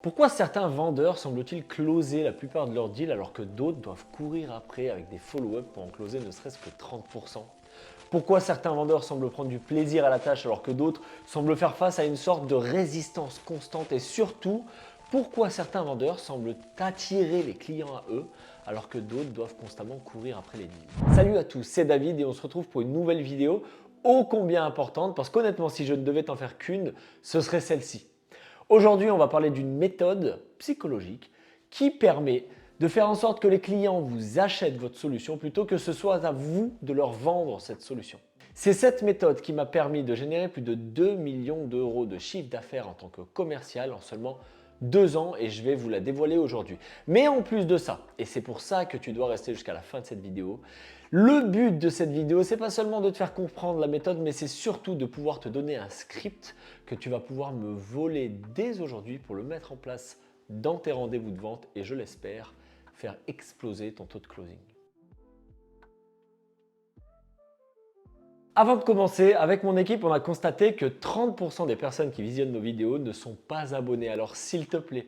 Pourquoi certains vendeurs semblent-ils closer la plupart de leurs deals alors que d'autres doivent courir après avec des follow-up pour en closer ne serait-ce que 30%? Pourquoi certains vendeurs semblent prendre du plaisir à la tâche alors que d'autres semblent faire face à une sorte de résistance constante? Et surtout, pourquoi certains vendeurs semblent attirer les clients à eux alors que d'autres doivent constamment courir après les deals? Salut à tous, c'est David et on se retrouve pour une nouvelle vidéo ô combien importante parce qu'honnêtement, si je ne devais t'en faire qu'une, ce serait celle-ci. Aujourd'hui, on va parler d'une méthode psychologique qui permet de faire en sorte que les clients vous achètent votre solution plutôt que ce soit à vous de leur vendre cette solution. C'est cette méthode qui m'a permis de générer plus de 2 millions d'euros de chiffre d'affaires en tant que commercial en seulement 2 ans et je vais vous la dévoiler aujourd'hui. Mais en plus de ça, et c'est pour ça que tu dois rester jusqu'à la fin de cette vidéo, le but de cette vidéo, c'est pas seulement de te faire comprendre la méthode, mais c'est surtout de pouvoir te donner un script que tu vas pouvoir me voler dès aujourd'hui pour le mettre en place dans tes rendez-vous de vente et je l'espère, faire exploser ton taux de closing. Avant de commencer, avec mon équipe, on a constaté que 30% des personnes qui visionnent nos vidéos ne sont pas abonnées. Alors s'il te plaît,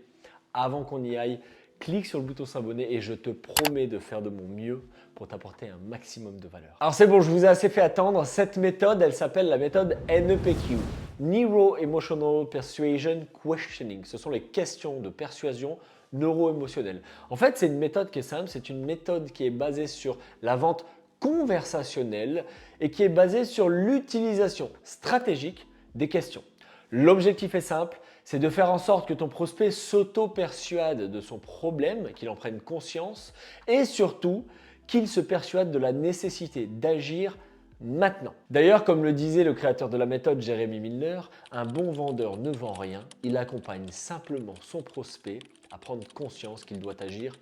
avant qu'on y aille, clique sur le bouton s'abonner et je te promets de faire de mon mieux pour t'apporter un maximum de valeur. Alors c'est bon, je vous ai assez fait attendre. Cette méthode, elle s'appelle la méthode NEPQ, Neuro Emotional Persuasion Questioning. Ce sont les questions de persuasion neuro-émotionnelle. En fait, c'est une méthode qui est simple, c'est une méthode qui est basée sur la vente conversationnelle et qui est basée sur l'utilisation stratégique des questions. L'objectif est simple, c'est de faire en sorte que ton prospect s'auto-persuade de son problème, qu'il en prenne conscience et surtout qu'il se persuade de la nécessité d'agir maintenant. D'ailleurs, comme le disait le créateur de la méthode, Jeremy Milner, un bon vendeur ne vend rien, il accompagne simplement son prospect à prendre conscience qu'il doit agir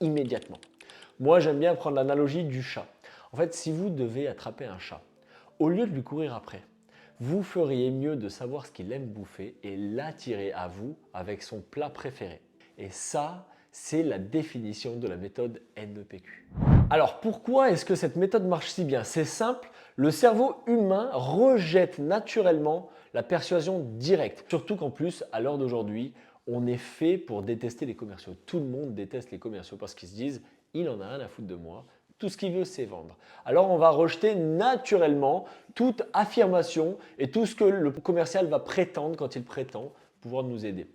immédiatement. Moi, j'aime bien prendre l'analogie du chat. En fait, si vous devez attraper un chat, au lieu de lui courir après, vous feriez mieux de savoir ce qu'il aime bouffer et l'attirer à vous avec son plat préféré. Et ça, c'est la définition de la méthode NEPQ. Alors pourquoi est-ce que cette méthode marche si bien? C'est simple, le cerveau humain rejette naturellement la persuasion directe. Surtout qu'en plus, à l'heure d'aujourd'hui, on est fait pour détester les commerciaux. Tout le monde déteste les commerciaux parce qu'ils se disent « il en a rien à foutre de moi ». Tout ce qu'il veut, c'est vendre. Alors, on va rejeter naturellement toute affirmation et tout ce que le commercial va prétendre quand il prétend pouvoir nous aider.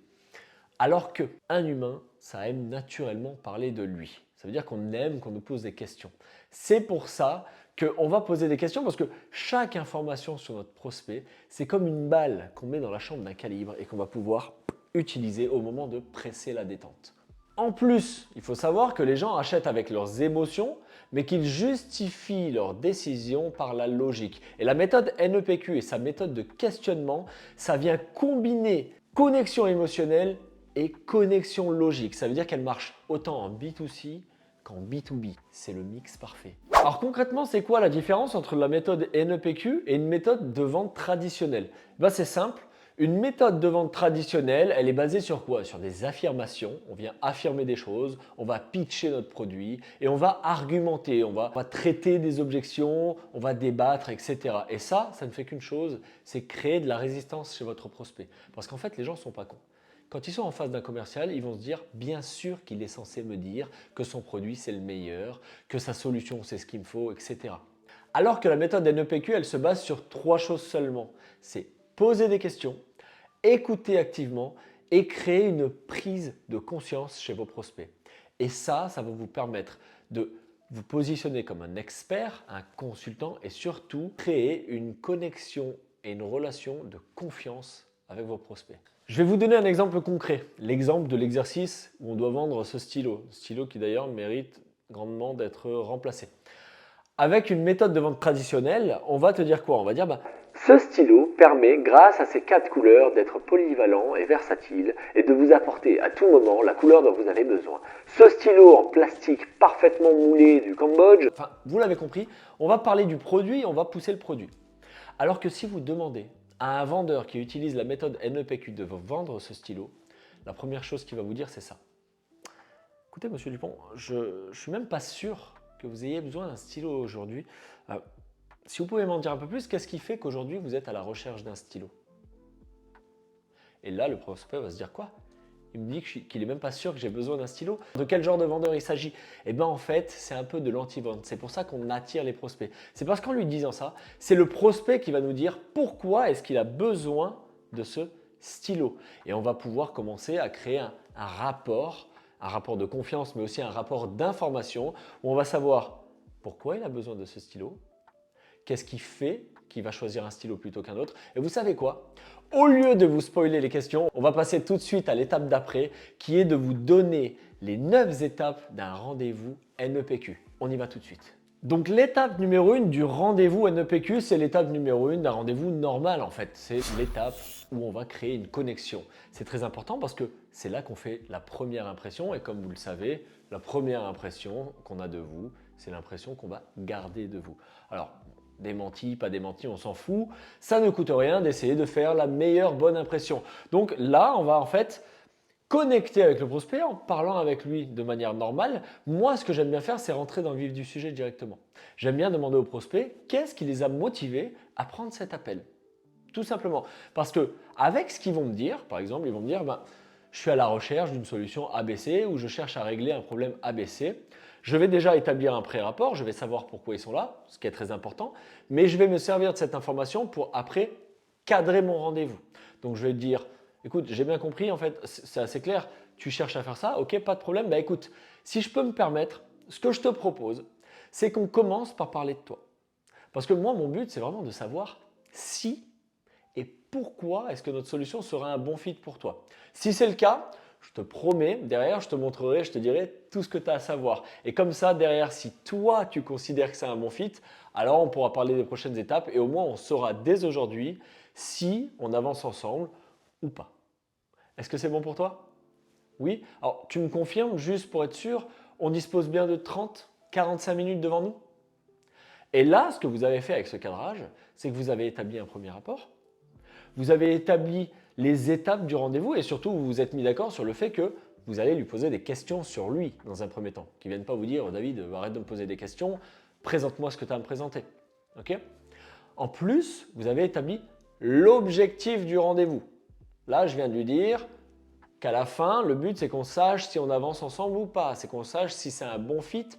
Alors qu'un humain, ça aime naturellement parler de lui. Ça veut dire qu'on aime qu'on nous pose des questions. C'est pour ça qu'on va poser des questions parce que chaque information sur notre prospect, c'est comme une balle qu'on met dans la chambre d'un calibre et qu'on va pouvoir utiliser au moment de presser la détente. En plus, il faut savoir que les gens achètent avec leurs émotions, mais qu'ils justifient leurs décisions par la logique. Et la méthode NEPQ et sa méthode de questionnement, ça vient combiner connexion émotionnelle et connexion logique. Ça veut dire qu'elle marche autant en B2C qu'en B2B. C'est le mix parfait. Alors concrètement, c'est quoi la différence entre la méthode NEPQ et une méthode de vente traditionnelle? C'est simple. Une méthode de vente traditionnelle, elle est basée sur quoi? Sur des affirmations. On vient affirmer des choses, on va pitcher notre produit et on va argumenter, on va traiter des objections, on va débattre, etc. Et ça ne fait qu'une chose, c'est créer de la résistance chez votre prospect. Parce qu'en fait, les gens ne sont pas cons. Quand ils sont en face d'un commercial, ils vont se dire bien sûr qu'il est censé me dire que son produit c'est le meilleur, que sa solution c'est ce qu'il me faut, etc. Alors que la méthode NEPQ, elle se base sur 3 choses seulement. C'est poser des questions, écouter activement et créer une prise de conscience chez vos prospects. Et ça va vous permettre de vous positionner comme un expert, un consultant et surtout créer une connexion et une relation de confiance avec vos prospects. Je vais vous donner un exemple concret, l'exemple de l'exercice où on doit vendre ce stylo qui d'ailleurs mérite grandement d'être remplacé. Avec une méthode de vente traditionnelle, on va te dire quoi? On va dire ce stylo permet, grâce à ses 4 couleurs, d'être polyvalent et versatile et de vous apporter à tout moment la couleur dont vous avez besoin. Ce stylo en plastique parfaitement moulé du Cambodge, enfin, vous l'avez compris, on va parler du produit et on va pousser le produit. Alors que si vous demandez à un vendeur qui utilise la méthode NEPQ de vous vendre ce stylo, la première chose qu'il va vous dire, c'est ça. Écoutez, monsieur Dupont, je ne suis même pas sûr que vous ayez besoin d'un stylo aujourd'hui. Si vous pouvez m'en dire un peu plus, qu'est-ce qui fait qu'aujourd'hui vous êtes à la recherche d'un stylo? Et là, le prospect va se dire quoi? Il me dit qu'il n'est même pas sûr que j'ai besoin d'un stylo. De quel genre de vendeur il s'agit? Eh bien en fait, c'est un peu de l'anti-vente. C'est pour ça qu'on attire les prospects. C'est parce qu'en lui disant ça, c'est le prospect qui va nous dire pourquoi est-ce qu'il a besoin de ce stylo. Et on va pouvoir commencer à créer un rapport de confiance, mais aussi un rapport d'information où on va savoir pourquoi il a besoin de ce stylo, qu'est-ce qui fait qu'il va choisir un stylo plutôt qu'un autre. Et vous savez quoi? Au lieu de vous spoiler les questions, on va passer tout de suite à l'étape d'après qui est de vous donner les 9 étapes d'un rendez-vous NEPQ. On y va tout de suite. Donc l'étape numéro 1 du rendez-vous NEPQ, c'est l'étape numéro 1 d'un rendez-vous normal en fait. C'est l'étape où on va créer une connexion. C'est très important parce que c'est là qu'on fait la première impression et comme vous le savez, la première impression qu'on a de vous, c'est l'impression qu'on va garder de vous. Alors, démenti, pas démenti, on s'en fout. Ça ne coûte rien d'essayer de faire la meilleure bonne impression. Donc là, on va en fait connecter avec le prospect en parlant avec lui de manière normale. Moi, ce que j'aime bien faire, c'est rentrer dans le vif du sujet directement. J'aime bien demander aux prospects qu'est-ce qui les a motivés à prendre cet appel. Tout simplement. Parce que avec ce qu'ils vont me dire, par exemple, ils vont me dire je suis à la recherche d'une solution ABC ou je cherche à régler un problème ABC. Je vais déjà établir un pré-rapport, je vais savoir pourquoi ils sont là, ce qui est très important, mais je vais me servir de cette information pour après cadrer mon rendez-vous. Donc je vais dire, écoute, j'ai bien compris, en fait, c'est assez clair, tu cherches à faire ça, ok, pas de problème, écoute, si je peux me permettre, ce que je te propose, c'est qu'on commence par parler de toi. Parce que moi, mon but, c'est vraiment de savoir si et pourquoi est-ce que notre solution sera un bon fit pour toi. Si c'est le cas, je te promets, derrière, je te montrerai, je te dirai tout ce que tu as à savoir. Et comme ça, derrière, si toi, tu considères que c'est un bon fit, alors on pourra parler des prochaines étapes et au moins, on saura dès aujourd'hui si on avance ensemble ou pas. Est-ce que c'est bon pour toi? Oui? Alors, tu me confirmes, juste pour être sûr, on dispose bien de 30, 45 minutes devant nous? Et là, ce que vous avez fait avec ce cadrage, c'est que vous avez établi un premier rapport. Vous avez établi les étapes du rendez-vous et surtout, vous vous êtes mis d'accord sur le fait que vous allez lui poser des questions sur lui dans un premier temps. Qu'il ne vienne pas vous dire, David, arrête de me poser des questions, présente-moi ce que tu as à me présenter. Okay? En plus, vous avez établi l'objectif du rendez-vous. Là, je viens de lui dire qu'à la fin, le but, c'est qu'on sache si on avance ensemble ou pas. C'est qu'on sache si c'est un bon fit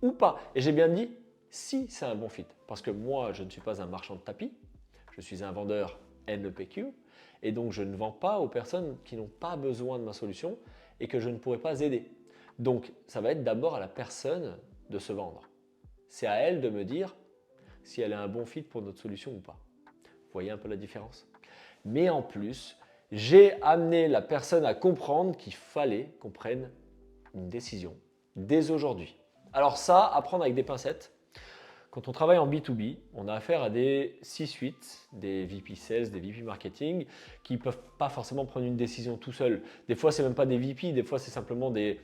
ou pas. Et j'ai bien dit si c'est un bon fit. Parce que moi, je ne suis pas un marchand de tapis. Je suis un vendeur NEPQ et donc je ne vends pas aux personnes qui n'ont pas besoin de ma solution et que je ne pourrai pas aider. Donc, ça va être d'abord à la personne de se vendre. C'est à elle de me dire si elle a un bon fit pour notre solution ou pas. Vous voyez un peu la différence? Mais en plus, j'ai amené la personne à comprendre qu'il fallait qu'on prenne une décision dès aujourd'hui. Alors ça, à prendre avec des pincettes. Quand on travaille en B2B, on a affaire à des C-suites, des VP Sales, des VP Marketing qui ne peuvent pas forcément prendre une décision tout seuls. Des fois, ce n'est même pas des VP, des fois, c'est simplement des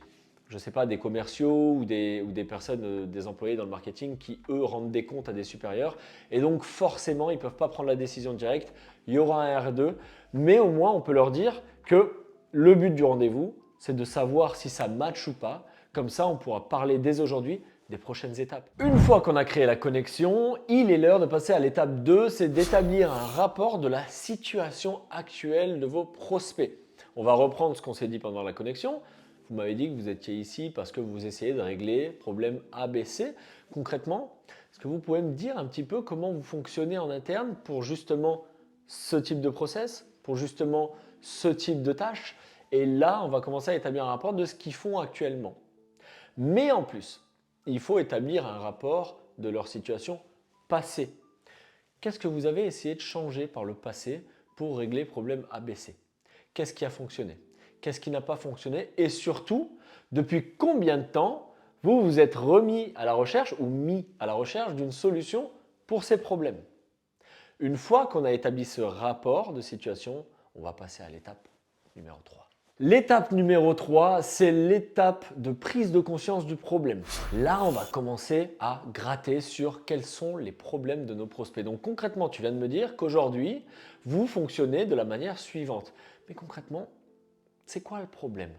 commerciaux ou des personnes, des employés dans le marketing qui, eux, rendent des comptes à des supérieurs. Et donc, forcément, ils ne peuvent pas prendre la décision directe. Il y aura un R2, mais au moins, on peut leur dire que le but du rendez-vous, c'est de savoir si ça match ou pas. Comme ça, on pourra parler dès aujourd'hui des prochaines étapes. Une fois qu'on a créé la connexion, il est l'heure de passer à l'étape 2, c'est d'établir un rapport de la situation actuelle de vos prospects. On va reprendre ce qu'on s'est dit pendant la connexion. Vous m'avez dit que vous étiez ici parce que vous essayez de régler problème ABC. Concrètement, est-ce que vous pouvez me dire un petit peu comment vous fonctionnez en interne pour justement ce type de process, pour justement ce type de tâche? Et là, on va commencer à établir un rapport de ce qu'ils font actuellement. Mais en plus, il faut établir un rapport de leur situation passée. Qu'est-ce que vous avez essayé de changer par le passé pour régler problème ABC? Qu'est-ce qui a fonctionné? Qu'est-ce qui n'a pas fonctionné? Et surtout, depuis combien de temps vous vous êtes remis à la recherche ou mis à la recherche d'une solution pour ces problèmes? Une fois qu'on a établi ce rapport de situation, on va passer à l'étape numéro 3. L'étape numéro 3, c'est l'étape de prise de conscience du problème. Là, on va commencer à gratter sur quels sont les problèmes de nos prospects. Donc concrètement, tu viens de me dire qu'aujourd'hui, vous fonctionnez de la manière suivante. Mais concrètement, c'est quoi le problème?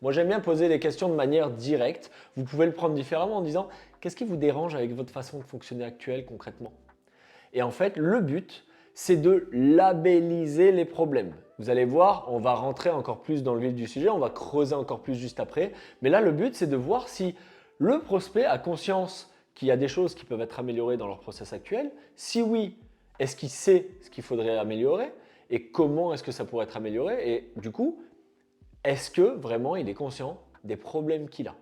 Moi, j'aime bien poser les questions de manière directe. Vous pouvez le prendre différemment en disant qu'est-ce qui vous dérange avec votre façon de fonctionner actuelle concrètement? Et en fait, le but, c'est de labelliser les problèmes. Vous allez voir, on va rentrer encore plus dans le vif du sujet, on va creuser encore plus juste après. Mais là, le but, c'est de voir si le prospect a conscience qu'il y a des choses qui peuvent être améliorées dans leur process actuel. Si oui, est-ce qu'il sait ce qu'il faudrait améliorer et comment est-ce que ça pourrait être amélioré? Et du coup, est-ce que vraiment il est conscient des problèmes qu'il a?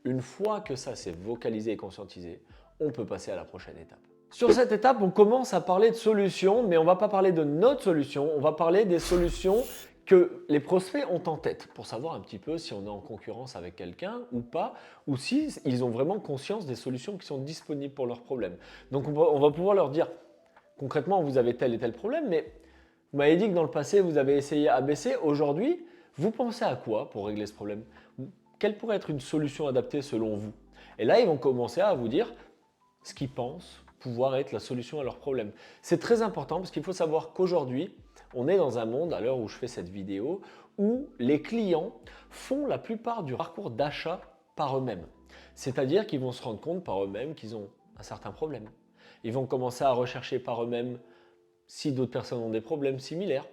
Une fois que ça c'est vocalisé et conscientisé, on peut passer à la prochaine étape. Sur cette étape, on commence à parler de solutions, mais on ne va pas parler de notre solution, on va parler des solutions que les prospects ont en tête pour savoir un petit peu si on est en concurrence avec quelqu'un ou pas, ou si ils ont vraiment conscience des solutions qui sont disponibles pour leurs problèmes. Donc on va pouvoir leur dire concrètement, vous avez tel et tel problème, mais vous m'avez dit que dans le passé, vous avez essayé ABC. Aujourd'hui, vous pensez à quoi pour régler ce problème? Quelle pourrait être une solution adaptée selon vous? Et là, ils vont commencer à vous dire ce qu'ils pensent pouvoir être la solution à leur problème. C'est très important parce qu'il faut savoir qu'aujourd'hui, on est dans un monde, à l'heure où je fais cette vidéo, où les clients font la plupart du parcours d'achat par eux-mêmes. C'est-à-dire qu'ils vont se rendre compte par eux-mêmes qu'ils ont un certain problème. Ils vont commencer à rechercher par eux-mêmes si d'autres personnes ont des problèmes similaires,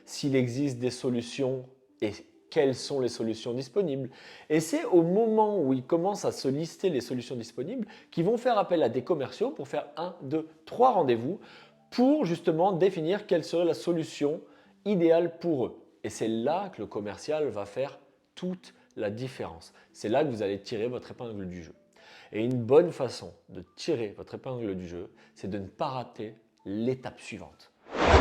s'il existe des solutions et quelles sont les solutions disponibles. Et c'est au moment où ils commencent à se lister les solutions disponibles qu'ils vont faire appel à des commerciaux pour faire 1, 2, 3 rendez-vous pour justement définir quelle serait la solution idéale pour eux. Et c'est là que le commercial va faire toute la différence. C'est là que vous allez tirer votre épingle du jeu. Et une bonne façon de tirer votre épingle du jeu, c'est de ne pas rater l'étape suivante.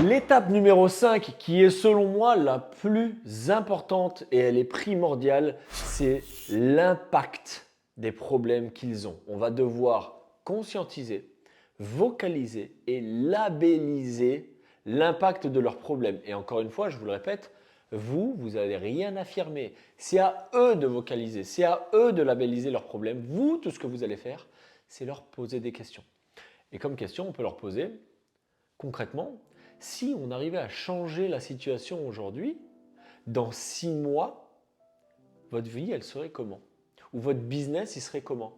L'étape numéro 5, qui est selon moi la plus importante et elle est primordiale, c'est l'impact des problèmes qu'ils ont. On va devoir conscientiser, vocaliser et labelliser l'impact de leurs problèmes. Et encore une fois, je vous le répète, vous n'allez rien affirmer. C'est à eux de vocaliser, c'est à eux de labelliser leurs problèmes. Vous, tout ce que vous allez faire, c'est leur poser des questions. Et comme question, on peut leur poser concrètement, si on arrivait à changer la situation aujourd'hui, dans 6 mois, votre vie, elle serait comment? Ou votre business, il serait comment?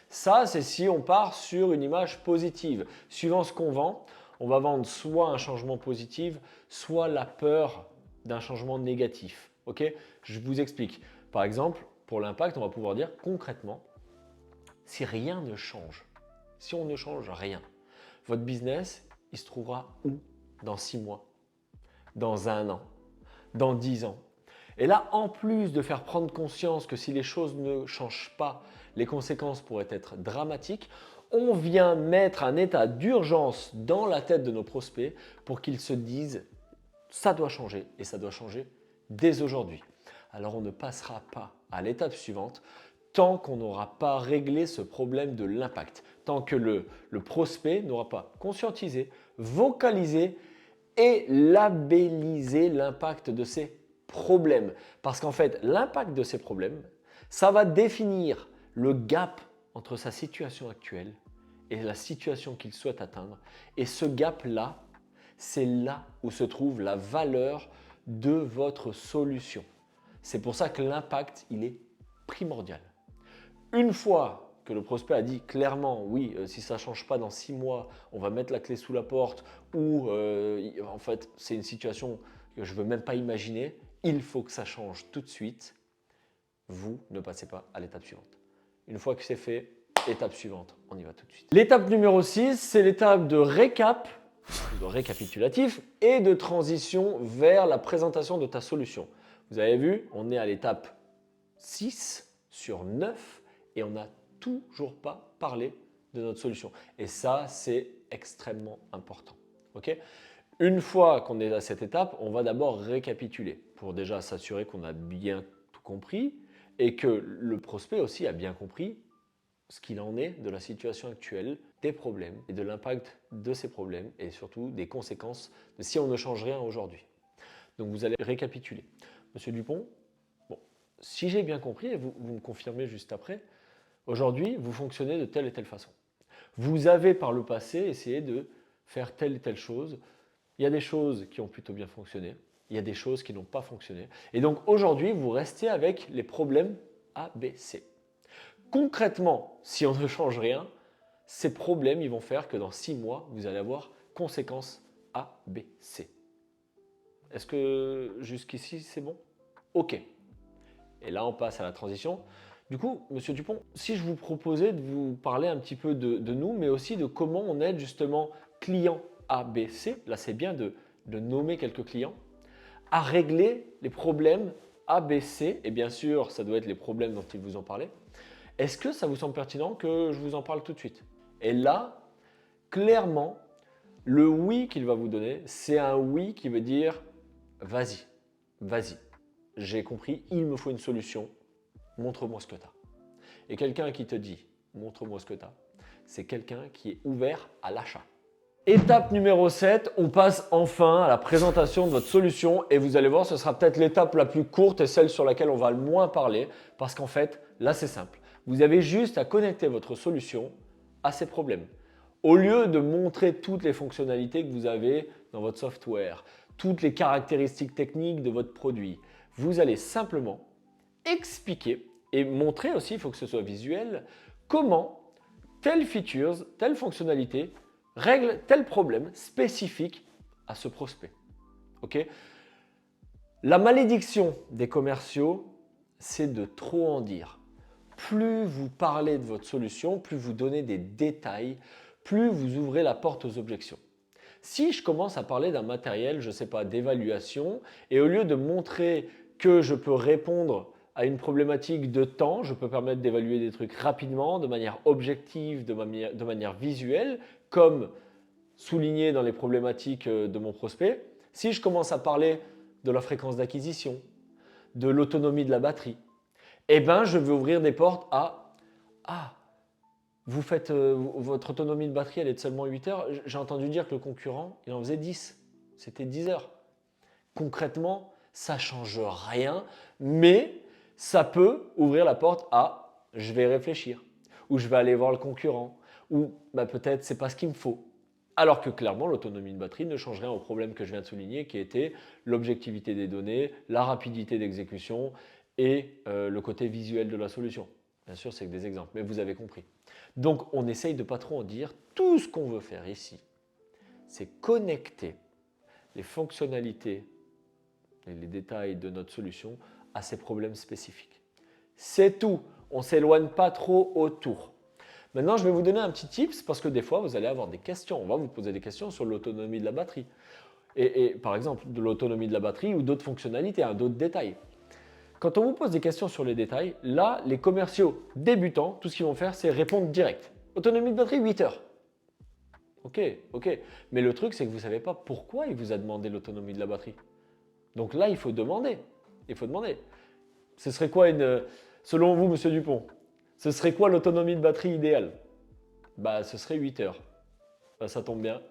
Ça, c'est si on part sur une image positive. Suivant ce qu'on vend, on va vendre soit un changement positif, soit la peur d'un changement négatif. Ok? Je vous explique. Par exemple, pour l'impact, on va pouvoir dire concrètement, si rien ne change, si on ne change rien, votre business, il se trouvera où dans 6 mois, dans 1 an, dans 10 ans? Et là, en plus de faire prendre conscience que si les choses ne changent pas, les conséquences pourraient être dramatiques, on vient mettre un état d'urgence dans la tête de nos prospects pour qu'ils se disent « ça doit changer et ça doit changer dès aujourd'hui ». Alors on ne passera pas à l'étape suivante tant qu'on n'aura pas réglé ce problème de l'impact, tant que le prospect n'aura pas conscientisé, vocalisé et labellisé l'impact de ces problèmes. Parce qu'en fait, l'impact de ces problèmes, ça va définir le gap entre sa situation actuelle et la situation qu'il souhaite atteindre. Et ce gap-là, c'est là où se trouve la valeur de votre solution. C'est pour ça que l'impact, il est primordial. Une fois que le prospect a dit clairement, oui, si ça ne change pas dans 6 mois, on va mettre la clé sous la porte ou en fait, c'est une situation que je ne veux même pas imaginer, il faut que ça change tout de suite, vous ne passez pas à l'étape suivante. Une fois que c'est fait, étape suivante, on y va tout de suite. L'étape numéro 6, c'est l'étape de récapitulatif et de transition vers la présentation de ta solution. Vous avez vu, on est à l'étape 6 sur 9 et on n'a toujours pas parlé de notre solution. Et ça, c'est extrêmement important. Okay? Une fois qu'on est à cette étape, on va d'abord récapituler pour déjà s'assurer qu'on a bien tout compris et que le prospect aussi a bien compris ce qu'il en est de la situation actuelle, des problèmes et de l'impact de ces problèmes et surtout des conséquences de si on ne change rien aujourd'hui. Donc vous allez récapituler. Monsieur Dupont, bon, si j'ai bien compris, et vous me confirmez juste après, aujourd'hui, vous fonctionnez de telle et telle façon. Vous avez par le passé essayé de faire telle et telle chose. Il y a des choses qui ont plutôt bien fonctionné. Il y a des choses qui n'ont pas fonctionné. Et donc aujourd'hui, vous restez avec les problèmes A, B, C. Concrètement, si on ne change rien, ces problèmes ils vont faire que dans 6 mois, vous allez avoir conséquences A, B, C. Est-ce que jusqu'ici, c'est bon? OK. Et là, on passe à la transition. Du coup, Monsieur Dupont, si je vous proposais de vous parler un petit peu de nous, mais aussi de comment on aide justement clients A, B, C, là c'est bien de nommer quelques clients, à régler les problèmes A, B, C, et bien sûr, ça doit être les problèmes dont ils vous ont parlé. Est-ce que ça vous semble pertinent que je vous en parle tout de suite? Et là, clairement, le oui qu'il va vous donner, c'est un oui qui veut dire vas-y, vas-y, j'ai compris, il me faut une solution, montre-moi ce que tu as. Et quelqu'un qui te dit montre-moi ce que tu as, c'est quelqu'un qui est ouvert à l'achat. Étape numéro 7, on passe enfin à la présentation de votre solution et vous allez voir, ce sera peut-être l'étape la plus courte et celle sur laquelle on va le moins parler parce qu'en fait, là c'est simple. Vous avez juste à connecter votre solution à ces problèmes. Au lieu de montrer toutes les fonctionnalités que vous avez dans votre software, toutes les caractéristiques techniques de votre produit, vous allez simplement expliquer et montrer aussi, il faut que ce soit visuel, comment telle features, telle fonctionnalité règle tel problème spécifique à ce prospect. Ok? La malédiction des commerciaux, c'est de trop en dire. Plus vous parlez de votre solution, plus vous donnez des détails, plus vous ouvrez la porte aux objections. Si je commence à parler d'un matériel, je ne sais pas, d'évaluation, et au lieu de montrer que je peux répondre à une problématique de temps, je peux permettre d'évaluer des trucs rapidement, de manière objective, de manière visuelle, comme souligné dans les problématiques de mon prospect. Si je commence à parler de la fréquence d'acquisition, de l'autonomie de la batterie, eh ben, je vais ouvrir des portes à ah, vous faites votre autonomie de batterie, elle est de seulement 8 heures. J'ai entendu dire que le concurrent, il en faisait 10. C'était 10 heures. Concrètement, ça ne change rien, mais ça peut ouvrir la porte à je vais réfléchir, ou je vais aller voir le concurrent, ou bah, peut-être c'est pas ce qu'il me faut. Alors que clairement, l'autonomie de batterie ne change rien au problème que je viens de souligner, qui était l'objectivité des données, la rapidité d'exécution et le côté visuel de la solution. Bien sûr, c'est que des exemples, mais vous avez compris. Donc, on essaye de pas trop en dire. Tout ce qu'on veut faire ici, c'est connecter les fonctionnalités et les détails de notre solution à ces problèmes spécifiques. C'est tout. On ne s'éloigne pas trop autour. Maintenant, je vais vous donner un petit tips parce que des fois, vous allez avoir des questions. On va vous poser des questions sur l'autonomie de la batterie. Et par exemple, de l'autonomie de la batterie ou d'autres fonctionnalités, d'autres détails. Quand on vous pose des questions sur les détails, là, les commerciaux débutants, tout ce qu'ils vont faire, c'est répondre direct. Autonomie de batterie, 8 heures. Ok, ok. Mais le truc, c'est que vous ne savez pas pourquoi il vous a demandé l'autonomie de la batterie. Donc là, il faut demander. Il faut demander. Ce serait quoi selon vous, Monsieur Dupont, ce serait quoi l'autonomie de batterie idéale? Bah, ce serait 8 heures. Bah, ça tombe bien,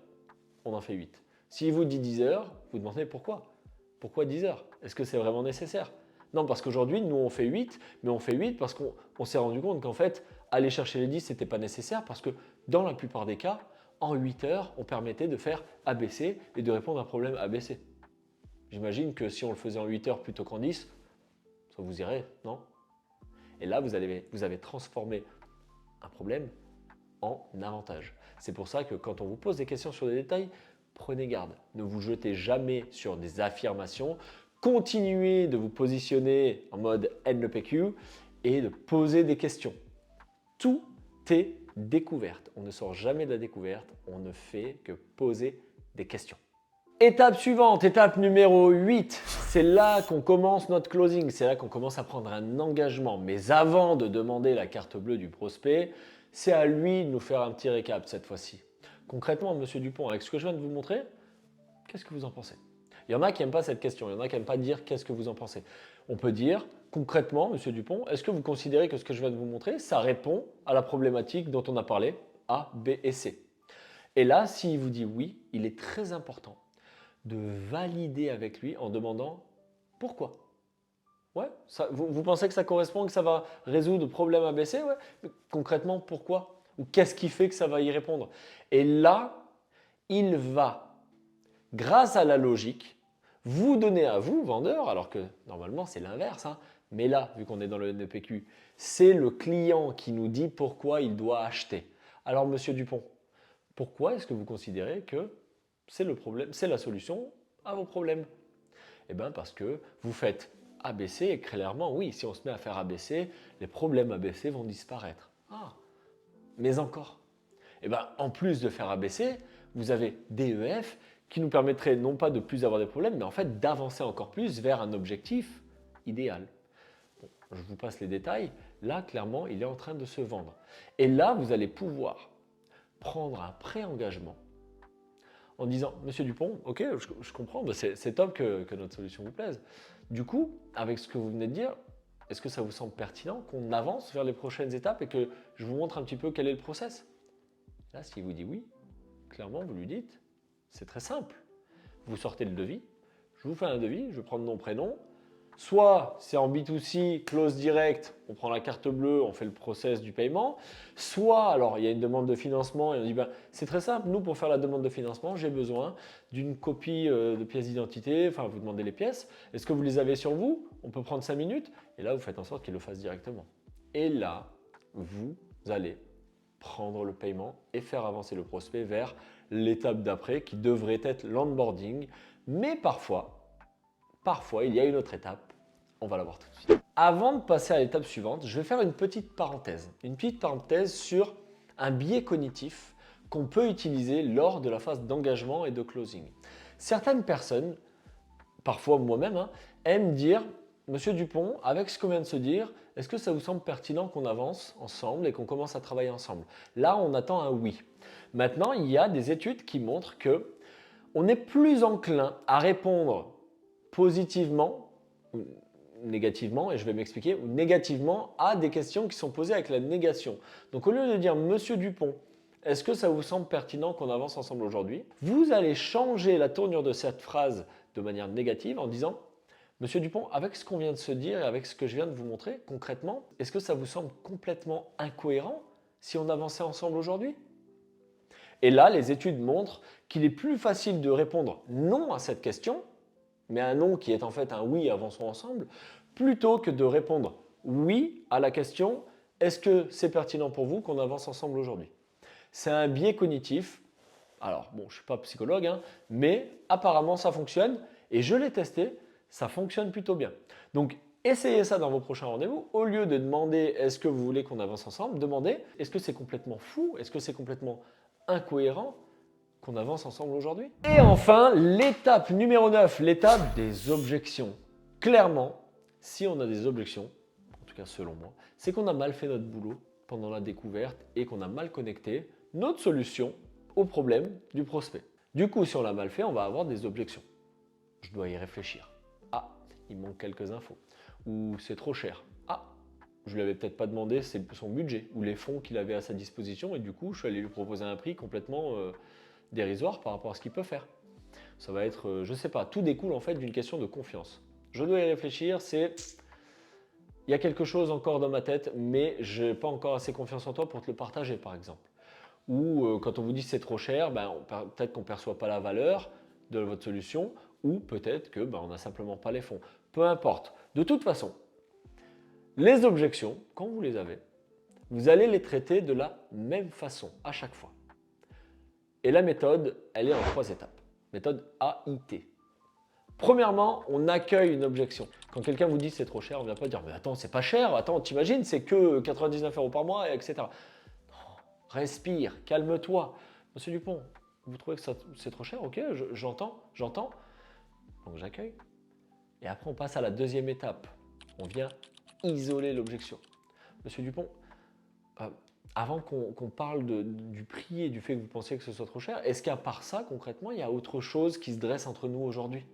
on en fait 8. S'il vous dit 10 heures, vous demandez pourquoi. Pourquoi 10 heures? Est-ce que c'est vraiment nécessaire? Non, parce qu'aujourd'hui, nous, on fait 8, mais on fait 8 parce qu'on s'est rendu compte qu'en fait, aller chercher les 10, ce n'était pas nécessaire parce que dans la plupart des cas, en 8 heures, on permettait de faire ABC et de répondre à un problème ABC. J'imagine que si on le faisait en 8 heures plutôt qu'en 10, ça vous irait, non? Et là, vous avez transformé un problème en avantage. C'est pour ça que quand on vous pose des questions sur des détails, prenez garde. Ne vous jetez jamais sur des affirmations. Continuez de vous positionner en mode NLPQ et de poser des questions. Tout est découverte. On ne sort jamais de la découverte. On ne fait que poser des questions. Étape suivante, étape numéro 8, c'est là qu'on commence notre closing, c'est là qu'on commence à prendre un engagement. Mais avant de demander la carte bleue du prospect, c'est à lui de nous faire un petit récap cette fois-ci. Concrètement, Monsieur Dupont, avec ce que je viens de vous montrer, qu'est-ce que vous en pensez? Il y en a qui n'aiment pas cette question, il y en a qui n'aiment pas dire qu'est-ce que vous en pensez. On peut dire concrètement, Monsieur Dupont, est-ce que vous considérez que ce que je viens de vous montrer, ça répond à la problématique dont on a parlé, A, B et C? Et là, s'il vous dit oui, il est très important de valider avec lui en demandant pourquoi. Ouais, vous pensez que ça correspond, que ça va résoudre le problème ABC? Ouais. Mais concrètement, pourquoi? Ou qu'est-ce qui fait que ça va y répondre? Et là, il va, grâce à la logique, vous donner à vous, vendeur, alors que normalement c'est l'inverse, hein, mais là, vu qu'on est dans le NPQ, c'est le client qui nous dit pourquoi il doit acheter. Alors, Monsieur Dupont, pourquoi est-ce que vous considérez que c'est le problème, c'est la solution à vos problèmes? Eh bien parce que vous faites ABC et clairement, oui, si on se met à faire ABC, les problèmes ABC vont disparaître. Ah, mais encore. Eh bien, en plus de faire ABC, vous avez DEF qui nous permettrait non pas de plus avoir des problèmes, mais en fait d'avancer encore plus vers un objectif idéal. Bon, je vous passe les détails. Là, clairement, il est en train de se vendre. Et là, vous allez pouvoir prendre un pré-engagement en disant « Monsieur Dupont, ok, je comprends, c'est top que notre solution vous plaise. Du coup, avec ce que vous venez de dire, est-ce que ça vous semble pertinent qu'on avance vers les prochaines étapes et que je vous montre un petit peu quel est le process ?» Là, s'il vous dit oui, clairement, vous lui dites « C'est très simple. Vous sortez le devis, je vous fais un devis, je vais prendre nom, prénom. Soit c'est en B2C, close direct, on prend la carte bleue, on fait le process du paiement. Soit, alors il y a une demande de financement et on dit ben, c'est très simple, nous pour faire la demande de financement, j'ai besoin d'une copie de pièce d'identité, enfin vous demandez les pièces, est-ce que vous les avez sur vous? On peut prendre 5 minutes et là vous faites en sorte qu'il le fasse directement. Et là, vous allez prendre le paiement et faire avancer le prospect vers l'étape d'après qui devrait être l'onboarding. Mais parfois, il y a une autre étape. On va la voir tout de suite. Avant de passer à l'étape suivante, je vais faire une petite parenthèse. Une petite parenthèse sur un biais cognitif qu'on peut utiliser lors de la phase d'engagement et de closing. Certaines personnes, parfois moi-même, aiment dire « Monsieur Dupont, avec ce qu'on vient de se dire, est-ce que ça vous semble pertinent qu'on avance ensemble et qu'on commence à travailler ensemble ?» Là, on attend un oui. Maintenant, il y a des études qui montrent que on est plus enclin à répondre positivement ou négativement, et je vais m'expliquer, ou négativement à des questions qui sont posées avec la négation. Donc au lieu de dire « Monsieur Dupont, est-ce que ça vous semble pertinent qu'on avance ensemble aujourd'hui ?» Vous allez changer la tournure de cette phrase de manière négative en disant « Monsieur Dupont, avec ce qu'on vient de se dire et avec ce que je viens de vous montrer, concrètement, est-ce que ça vous semble complètement incohérent si on avançait ensemble aujourd'hui ?» Et là, les études montrent qu'il est plus facile de répondre non à cette question, mais un non qui est en fait un oui, avançons ensemble, plutôt que de répondre oui à la question « Est-ce que c'est pertinent pour vous qu'on avance ensemble aujourd'hui ?» C'est un biais cognitif. Alors, bon, je ne suis pas psychologue, mais apparemment ça fonctionne et je l'ai testé, ça fonctionne plutôt bien. Donc, essayez ça dans vos prochains rendez-vous. Au lieu de demander « Est-ce que vous voulez qu'on avance ensemble ?» demandez « Est-ce que c'est complètement fou? Est-ce que c'est complètement incohérent qu'on avance ensemble aujourd'hui ?» Et enfin, l'étape numéro 9, l'étape des objections. Clairement, si on a des objections, en tout cas selon moi, c'est qu'on a mal fait notre boulot pendant la découverte et qu'on a mal connecté notre solution au problème du prospect. Du coup, si on l'a mal fait, on va avoir des objections. Je dois y réfléchir. Ah, il manque quelques infos. Ou c'est trop cher. Ah, je lui avais peut-être pas demandé son budget ou les fonds qu'il avait à sa disposition et du coup, je suis allé lui proposer un prix complètement dérisoire par rapport à ce qu'il peut faire. Ça va être, je sais pas, tout découle en fait d'une question de confiance. Je dois y réfléchir, il y a quelque chose encore dans ma tête, mais je n'ai pas encore assez confiance en toi pour te le partager par exemple. Ou quand on vous dit c'est trop cher, peut-être qu'on ne perçoit pas la valeur de votre solution ou peut-être qu'on n'a simplement pas les fonds. Peu importe. De toute façon, les objections, quand vous les avez, vous allez les traiter de la même façon à chaque fois. Et la méthode, elle est en 3 étapes. Méthode AIT. Premièrement, on accueille une objection. Quand quelqu'un vous dit c'est trop cher, on ne vient pas dire mais attends, c'est pas cher, attends, t'imagines, c'est que 99 € par mois, etc. Non, respire, calme-toi. Monsieur Dupont, vous trouvez que c'est trop cher? Ok, j'entends. Donc j'accueille. Et après, on passe à la deuxième étape. On vient isoler l'objection. Monsieur Dupont, avant qu'on parle du prix et du fait que vous pensiez que ce soit trop cher, est-ce qu'à part ça, concrètement, il y a autre chose qui se dresse entre nous aujourd'hui?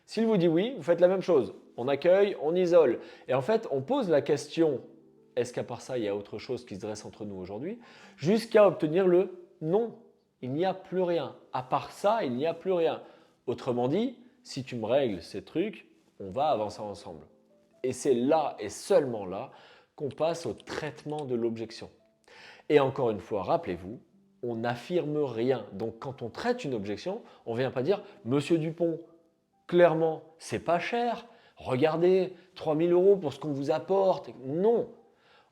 S'il vous dit oui, vous faites la même chose. On accueille, on isole. Et en fait, on pose la question « Est-ce qu'à part ça, il y a autre chose qui se dresse entre nous aujourd'hui ?» jusqu'à obtenir le « Non, il n'y a plus rien. À part ça, il n'y a plus rien. » Autrement dit, si tu me règles ces trucs, on va avancer ensemble. Et c'est là et seulement là qu'on passe au traitement de l'objection. Et encore une fois, rappelez-vous, on n'affirme rien. Donc quand on traite une objection, on ne vient pas dire « Monsieur Dupont, clairement, c'est pas cher. Regardez, 3 000 € pour ce qu'on vous apporte. » Non,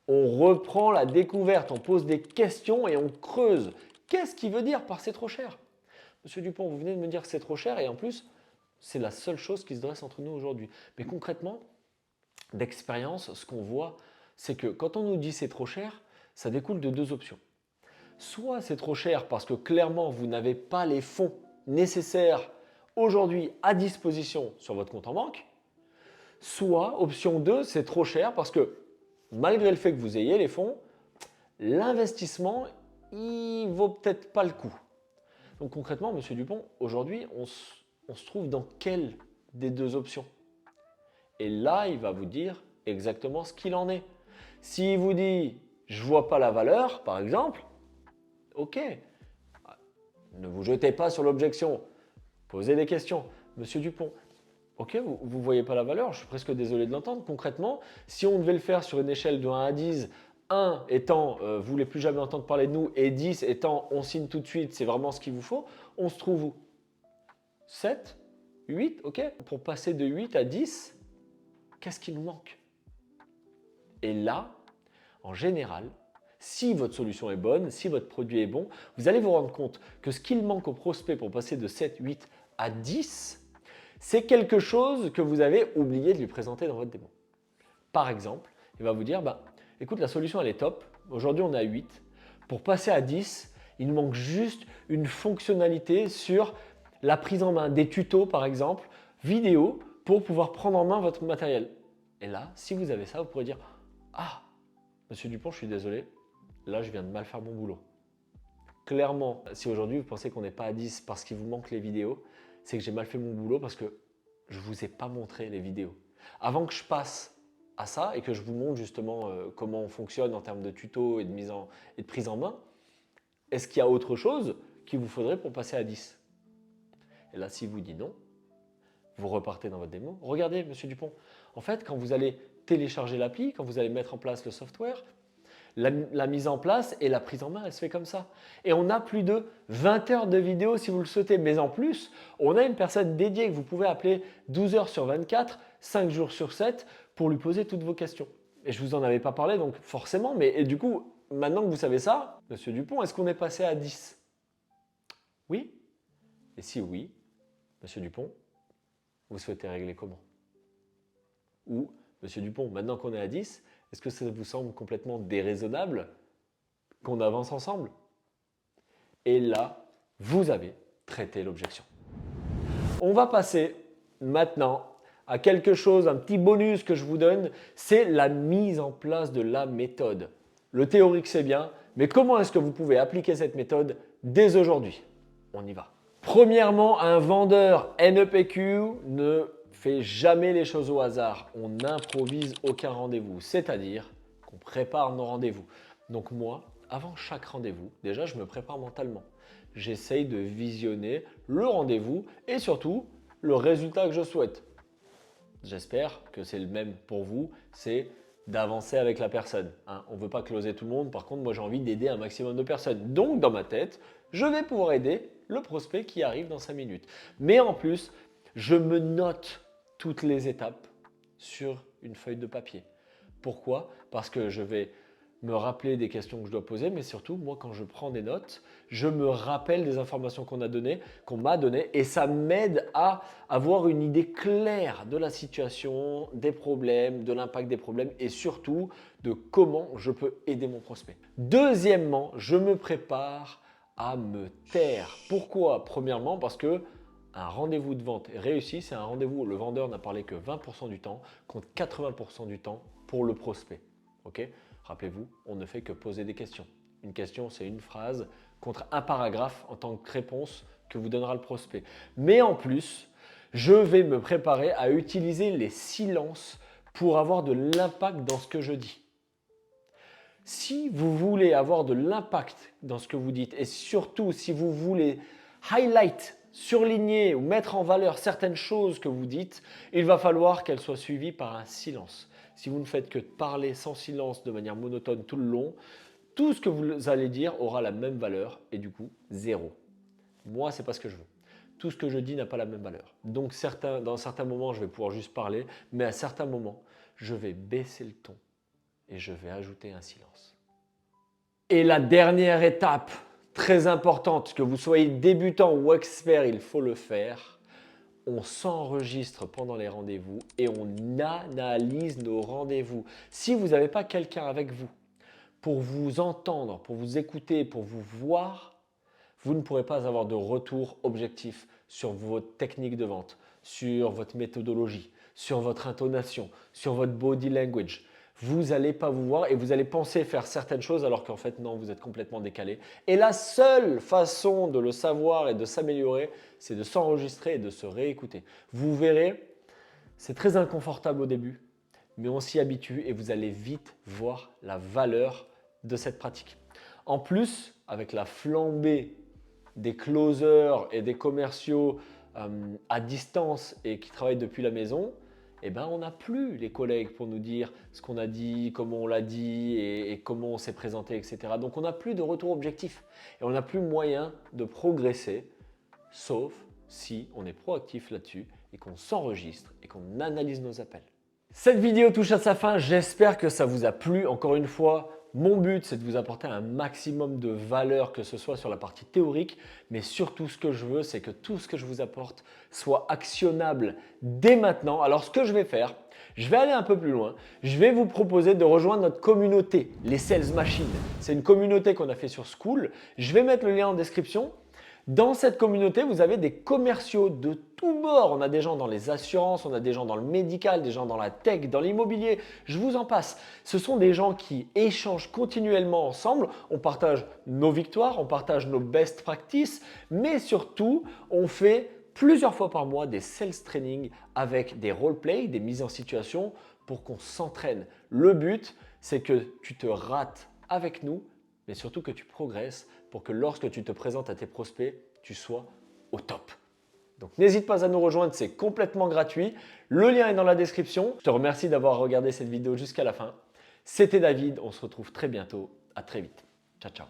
on reprend la découverte, on pose des questions et on creuse. Qu'est-ce qu'il veut dire par « c'est trop cher » ? Monsieur Dupont, vous venez de me dire que c'est trop cher et en plus, C'est la seule chose qui se dresse entre nous aujourd'hui. Mais concrètement, d'expérience, ce qu'on voit, c'est que quand on nous dit c'est trop cher, ça découle de deux options. Soit c'est trop cher parce que clairement vous n'avez pas les fonds nécessaires aujourd'hui à disposition sur votre compte en banque. Soit option 2, c'est trop cher parce que malgré le fait que vous ayez les fonds, l'investissement, il vaut peut-être pas le coup. Donc concrètement, Monsieur Dupont, aujourd'hui, on se trouve dans quelle des deux options? Et là, il va vous dire exactement ce qu'il en est. S'il vous dit « je ne vois pas la valeur », par exemple, ok, ne vous jetez pas sur l'objection, posez des questions. Monsieur Dupont, ok, vous ne voyez pas la valeur, je suis presque désolé de l'entendre. Concrètement, si on devait le faire sur une échelle de 1 à 10, 1 étant vous ne voulez plus jamais entendre parler de nous et 10 étant on signe tout de suite, c'est vraiment ce qu'il vous faut, on se trouve où? 7, 8, ok. Pour passer de 8 à 10, qu'est-ce qui nous manque? Et là, en général, si votre solution est bonne, si votre produit est bon, vous allez vous rendre compte que ce qu'il manque au prospect pour passer de 7, 8 à 10, c'est quelque chose que vous avez oublié de lui présenter dans votre démo. Par exemple, il va vous dire, écoute, la solution elle est top, aujourd'hui on est à 8, pour passer à 10, il nous manque juste une fonctionnalité sur la prise en main, des tutos par exemple, vidéo, pour pouvoir prendre en main votre matériel. Et là, si vous avez ça, vous pourrez dire, ah, Monsieur Dupont, je suis désolé, là je viens de mal faire mon boulot. Clairement, si aujourd'hui vous pensez qu'on n'est pas à 10 parce qu'il vous manque les vidéos, c'est que j'ai mal fait mon boulot parce que je ne vous ai pas montré les vidéos. Avant que je passe à ça et que je vous montre justement comment on fonctionne en termes de tuto et de prise en main, est-ce qu'il y a autre chose qu'il vous faudrait pour passer à 10? Et là, si vous dites non, vous repartez dans votre démo. Regardez, Monsieur Dupont, en fait, quand vous allez télécharger l'appli, quand vous allez mettre en place le software, la mise en place et la prise en main, elle se fait comme ça. Et on a plus de 20 heures de vidéo si vous le souhaitez. Mais en plus, on a une personne dédiée que vous pouvez appeler 12 heures sur 24, 5 jours sur 7 pour lui poser toutes vos questions. Et je ne vous en avais pas parlé, donc forcément. Mais et du coup, maintenant que vous savez ça, Monsieur Dupont, est-ce qu'on est passé à 10? Oui? Et si oui, Monsieur Dupont, vous souhaitez régler comment? Ou, Monsieur Dupont, maintenant qu'on est à 10, est-ce que ça vous semble complètement déraisonnable qu'on avance ensemble? Et là, vous avez traité l'objection. On va passer maintenant à quelque chose, un petit bonus que je vous donne, c'est la mise en place de la méthode. Le théorique, c'est bien, mais comment est-ce que vous pouvez appliquer cette méthode dès aujourd'hui? On y va. Premièrement, un vendeur NEPQ ne fait jamais les choses au hasard. On n'improvise aucun rendez-vous, c'est-à-dire qu'on prépare nos rendez-vous. Donc moi, avant chaque rendez-vous, déjà, je me prépare mentalement. J'essaye de visionner le rendez-vous et surtout le résultat que je souhaite. J'espère que c'est le même pour vous, c'est d'avancer avec la personne. On ne veut pas closer tout le monde, par contre, moi j'ai envie d'aider un maximum de personnes. Donc dans ma tête, je vais pouvoir aider le prospect qui arrive dans 5 minutes. Mais en plus, je me note toutes les étapes sur une feuille de papier. Pourquoi? Parce que je vais me rappeler des questions que je dois poser, mais surtout, moi, quand je prends des notes, je me rappelle des informations qu'on m'a données, et ça m'aide à avoir une idée claire de la situation, des problèmes, de l'impact des problèmes, et surtout de comment je peux aider mon prospect. Deuxièmement, je me prépare à me taire. Pourquoi? Premièrement, parce que un rendez-vous de vente réussi, c'est un rendez-vous où le vendeur n'a parlé que 20% du temps, contre 80% du temps pour le prospect. Ok? Rappelez-vous, on ne fait que poser des questions. Une question, c'est une phrase contre un paragraphe en tant que réponse que vous donnera le prospect. Mais en plus, je vais me préparer à utiliser les silences pour avoir de l'impact dans ce que je dis. Si vous voulez avoir de l'impact dans ce que vous dites et surtout si vous voulez highlight, surligner ou mettre en valeur certaines choses que vous dites, il va falloir qu'elles soient suivies par un silence. Si vous ne faites que parler sans silence de manière monotone tout le long, tout ce que vous allez dire aura la même valeur et du coup, zéro. Moi, ce n'est pas ce que je veux. Tout ce que je dis n'a pas la même valeur. Donc, dans certains moments, je vais pouvoir juste parler, mais à certains moments, je vais baisser le ton et je vais ajouter un silence. Et la dernière étape, très importante, que vous soyez débutant ou expert, il faut le faire. on s'enregistre pendant les rendez-vous et on analyse nos rendez-vous. Si vous n'avez pas quelqu'un avec vous pour vous entendre, pour vous écouter, pour vous voir, vous ne pourrez pas avoir de retour objectif sur votre technique de vente, sur votre méthodologie, sur votre intonation, sur votre body language. Vous n'allez pas vous voir et vous allez penser faire certaines choses alors qu'en fait non, vous êtes complètement décalé. Et la seule façon de le savoir et de s'améliorer, c'est de s'enregistrer et de se réécouter. Vous verrez, c'est très inconfortable au début, mais on s'y habitue et vous allez vite voir la valeur de cette pratique. En plus, avec la flambée des closers et des commerciaux à distance et qui travaillent depuis la maison, eh ben, on n'a plus les collègues pour nous dire ce qu'on a dit, comment on l'a dit et comment on s'est présenté, etc. Donc, on n'a plus de retour objectif et on n'a plus moyen de progresser, sauf si on est proactif là-dessus et qu'on s'enregistre et qu'on analyse nos appels. Cette vidéo touche à sa fin, j'espère que ça vous a plu. Encore une fois, mon but, c'est de vous apporter un maximum de valeur, que ce soit sur la partie théorique, mais surtout ce que je veux, c'est que tout ce que je vous apporte soit actionnable dès maintenant. Alors ce que je vais faire, je vais aller un peu plus loin. Je vais vous proposer de rejoindre notre communauté, les Sales Machines. C'est une communauté qu'on a fait sur Skool. Je vais mettre le lien en description. Dans cette communauté, vous avez des commerciaux de tous bords. On a des gens dans les assurances, on a des gens dans le médical, des gens dans la tech, dans l'immobilier, je vous en passe. Ce sont des gens qui échangent continuellement ensemble. On partage nos victoires, on partage nos best practices, mais surtout, on fait plusieurs fois par mois des sales training avec des roleplay, des mises en situation pour qu'on s'entraîne. Le but, c'est que tu te rates avec nous, mais surtout que tu progresses pour que lorsque tu te présentes à tes prospects, tu sois au top. Donc n'hésite pas à nous rejoindre, c'est complètement gratuit. Le lien est dans la description. Je te remercie d'avoir regardé cette vidéo jusqu'à la fin. C'était David, on se retrouve très bientôt. À très vite. Ciao, ciao.